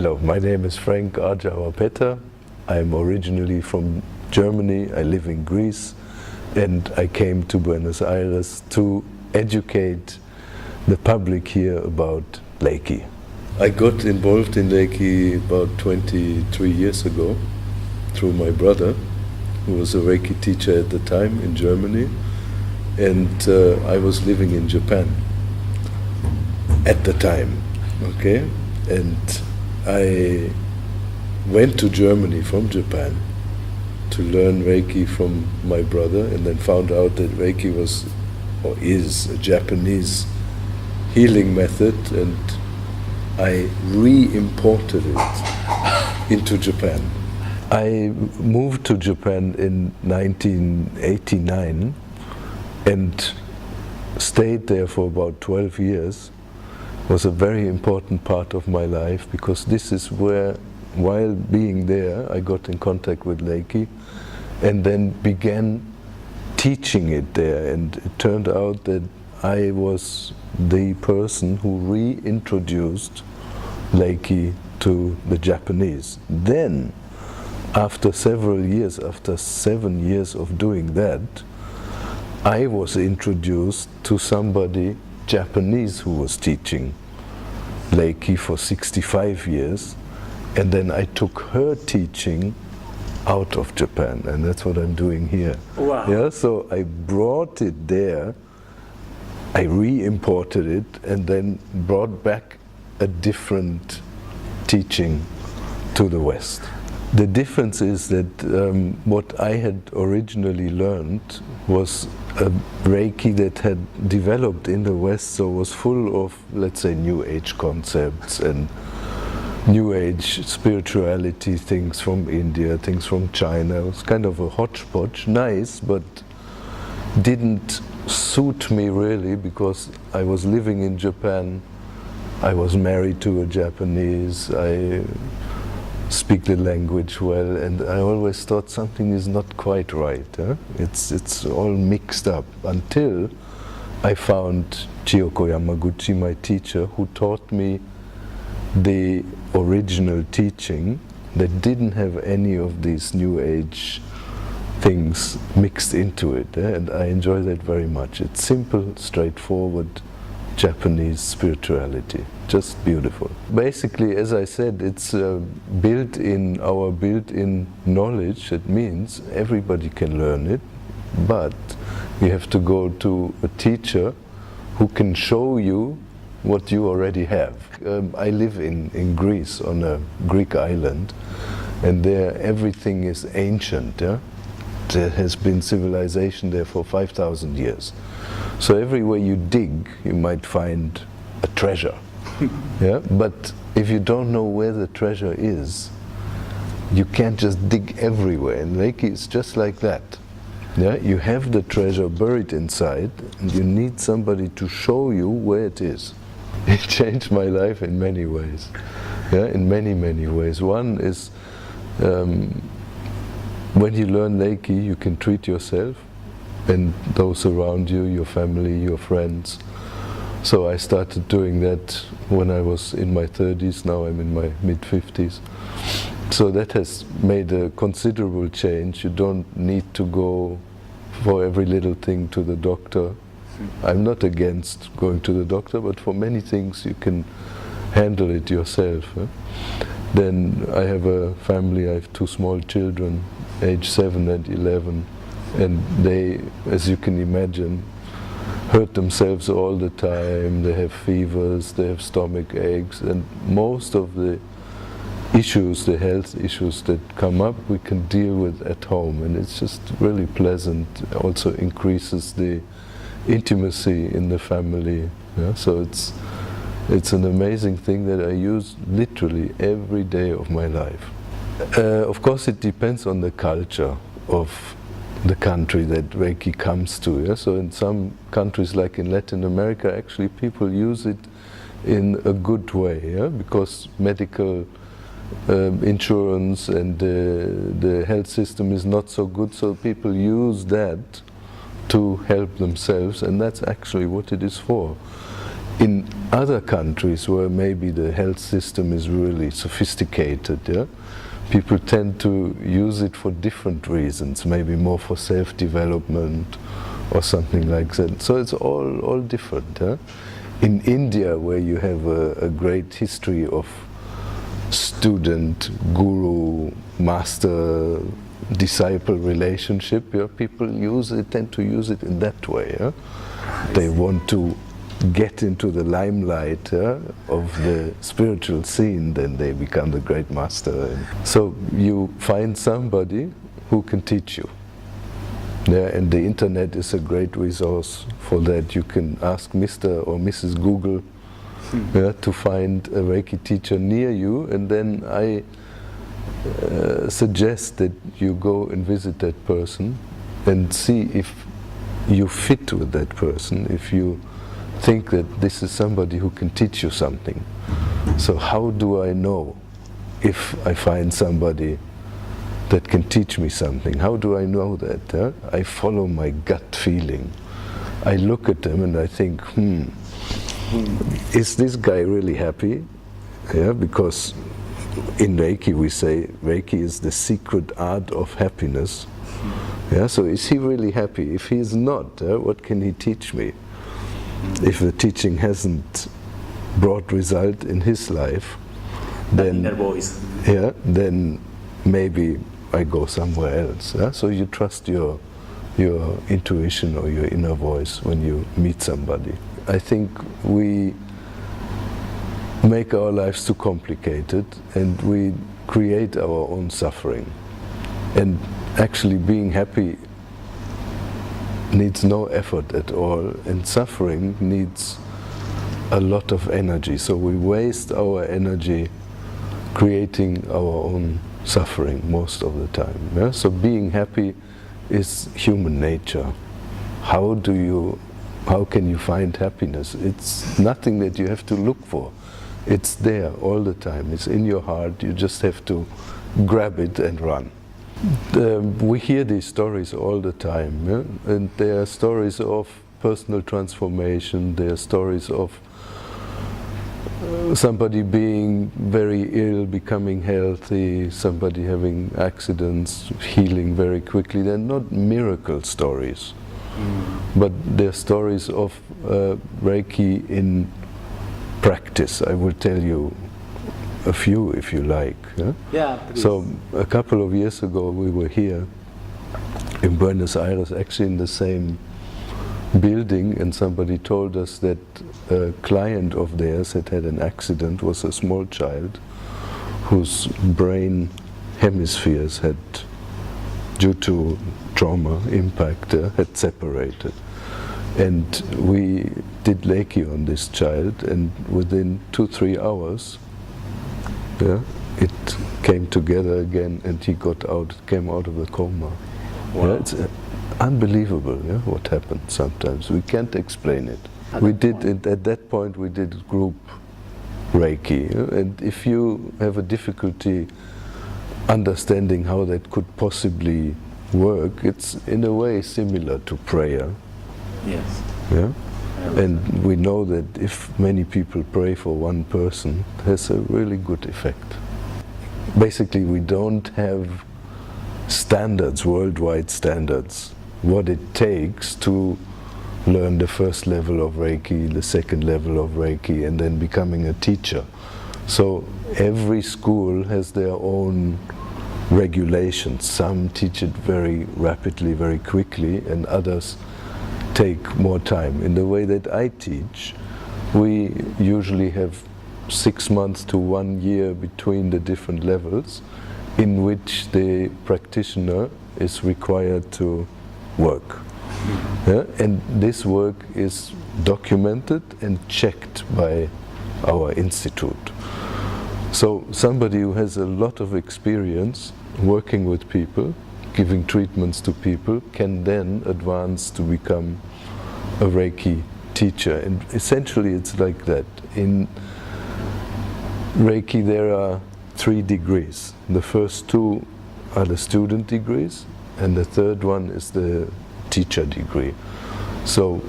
Hello, my name is Frank Arjava Petter. I'm originally from Germany. I live in Greece, and I came to Buenos Aires to educate the public here about Reiki. I got involved in Reiki about 23 years ago through my brother, who was a Reiki teacher at the time in Germany, and I was living in Japan at the time, okay? And I went to Germany from Japan to learn Reiki from my brother, and then found out that Reiki was or is a Japanese healing method, and I re-imported it into Japan. I moved to Japan in 1989 and stayed there for about 12 years. It was a very important part of my life, because this is where, while being there, I got in contact with Reiki and then began teaching it there, and it turned out that I was the person who reintroduced Reiki to the Japanese. Then, after several years, after 7 years of doing that, I was introduced to somebody Japanese who was teaching Reiki for 65 years, and then I took her teaching out of Japan, and that's what I'm doing here. Wow. Yeah, so I brought it there, I re-imported it, and then brought back a different teaching to the West. The difference is that what I had originally learned was a Reiki that had developed in the West, so was full of, let's say, New Age concepts and New Age spirituality, things from India, things from China. It was kind of a hodgepodge, nice, but didn't suit me really, because I was living in Japan, I was married to a Japanese, I speak the language well, and I always thought something is not quite right. Huh? It's all mixed up, until I found Chiyoko Yamaguchi, my teacher, who taught me the original teaching that didn't have any of these New Age things mixed into it, and I enjoy that very much. It's simple, straightforward Japanese spirituality, just beautiful. Basically, as I said, it's built-in, our built-in knowledge. It means everybody can learn it, but you have to go to a teacher who can show you what you already have. I live in Greece, on a Greek island, and there everything is ancient. Yeah? There has been civilization there for 5,000 years. So everywhere you dig, you might find a treasure. Yeah? But if you don't know where the treasure is, you can't just dig everywhere. And Reiki is just like that. Yeah? You have the treasure buried inside, and you need somebody to show you where it is. It changed my life in many ways. Yeah? In many, many ways. One is, when you learn Reiki, you can treat yourself and those around you, your family, your friends. So I started doing that when I was in my 30s, now I'm in my mid-50s. So that has made a considerable change. You don't need to go for every little thing to the doctor. I'm not against going to the doctor, but for many things you can handle it yourself. Then I have a family, I have 2 small children, age 7 and 11, and they, as you can imagine, hurt themselves all the time. They have fevers, they have stomach aches, and most of the issues, the health issues that come up, we can deal with at home, and it's just really pleasant. It also increases the intimacy in the family. Yeah? So it's an amazing thing that I use literally every day of my life. Of course, it depends on the culture of the country that Reiki comes to. Yeah? So in some countries, like in Latin America, actually people use it in a good way, yeah? Because medical insurance and the health system is not so good, so people use that to help themselves, and that's actually what it is for. In other countries where maybe the health system is really sophisticated, yeah, people tend to use it for different reasons, maybe more for self-development or something like that. So it's all different. Yeah? In India, where you have a great history of student, guru, master, disciple relationship, yeah, people tend to use it in that way. Yeah? They want to get into the limelight of the spiritual scene, then they become the great master. So you find somebody who can teach you. Yeah, and the internet is a great resource for that. You can ask Mr. or Mrs. Google to find a Reiki teacher near you, and then I suggest that you go and visit that person and see if you fit with that person, if you think that this is somebody who can teach you something. So how do I know if I find somebody that can teach me something? How do I know that? I follow my gut feeling. I look at them and I think, is this guy really happy? Yeah, because in Reiki we say Reiki is the secret art of happiness. Yeah, so is he really happy? If he is not, what can he teach me? If the teaching hasn't brought result in his life, then yeah, then maybe I go somewhere else. Yeah? So you trust your intuition or your inner voice when you meet somebody. I think we make our lives too complicated and we create our own suffering. And actually being happy needs no effort at all, and suffering needs a lot of energy. So we waste our energy creating our own suffering most of the time. Yeah? So being happy is human nature. How can you find happiness? It's nothing that you have to look for. It's there all the time. It's in your heart. You just have to grab it and run. We hear these stories all the time, yeah? And they are stories of personal transformation, they are stories of somebody being very ill, becoming healthy, somebody having accidents, healing very quickly. They're not miracle stories, but they're stories of Reiki in practice. I will tell you a few if you like. Yeah? Yeah, please. So a couple of years ago we were here in Buenos Aires, actually in the same building, and somebody told us that a client of theirs had had an accident, was a small child whose brain hemispheres had, due to trauma, impact, had separated. And we did Reiki on this child, and within 2-3 hours it came together again, and he came out of the coma. Wow. Yeah, it's unbelievable, what happens sometimes. We can't explain it. At that point we did group Reiki, and if you have a difficulty understanding how that could possibly work, it's in a way similar to prayer. Yes. Yeah? And we know that if many people pray for one person, it has a really good effect. Basically, we don't have standards, worldwide standards, what it takes to learn the first level of Reiki, the second level of Reiki, and then becoming a teacher. So every school has their own regulations. Some teach it very rapidly, very quickly, and others take more time. In the way that I teach, we usually have 6 months to 1 year between the different levels in which the practitioner is required to work. Yeah? And this work is documented and checked by our institute. So somebody who has a lot of experience working with people, giving treatments to people, can then advance to become a Reiki teacher. And essentially it's like that. In Reiki there are 3 degrees. The first 2 are the student degrees, and the third one is the teacher degree. So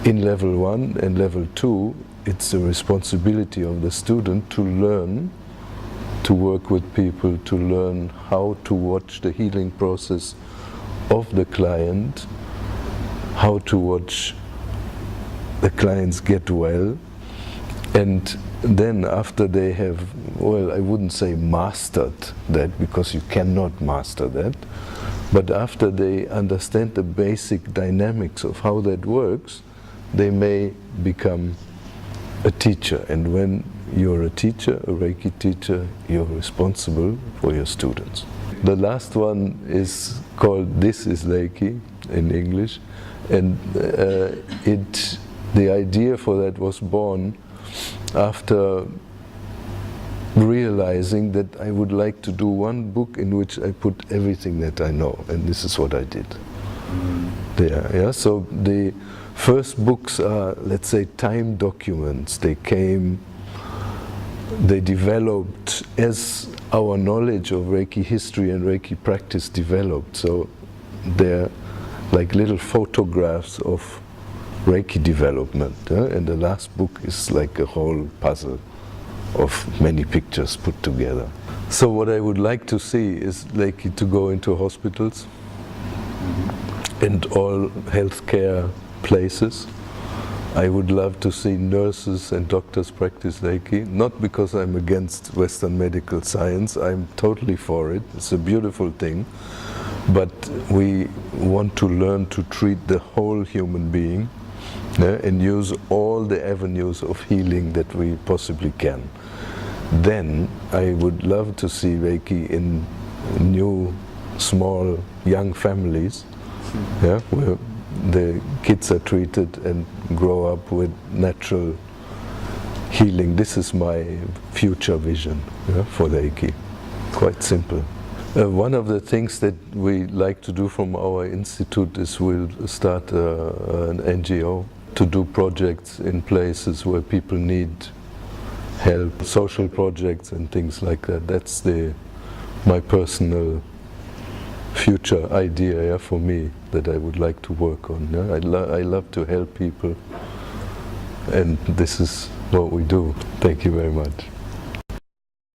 in level 1 and level 2 it's the responsibility of the student to learn to work with people, to learn how to watch the healing process of the client, how to watch the clients get well, and then after they have, well, I wouldn't say mastered that, because you cannot master that, but after they understand the basic dynamics of how that works, they may become a teacher. And when you're a teacher, a Reiki teacher, you're responsible for your students. The last one is called This is Reiki in English, and the idea for that was born after realizing that I would like to do one book in which I put everything that I know, and this is what I did. There, yeah. So the first books are, let's say, time documents. They developed as our knowledge of Reiki history and Reiki practice developed. So they're like little photographs of Reiki development, and the last book is like a whole puzzle of many pictures put together. So what I would like to see is Reiki to go into hospitals and all healthcare places. I would love to see nurses and doctors practice Reiki, not because I'm against Western medical science, I'm totally for it, it's a beautiful thing, but we want to learn to treat the whole human being, and use all the avenues of healing that we possibly can. Then I would love to see Reiki in new, small, young families, where the kids are treated and grow up with natural healing. This is my future vision for Reiki. Quite simple. One of the things that we like to do from our institute is we'll start an NGO to do projects in places where people need help, social projects and things like that. That's my personal future idea for me that I would like to work on. I love to help people, and this is what we do. Thank you very much.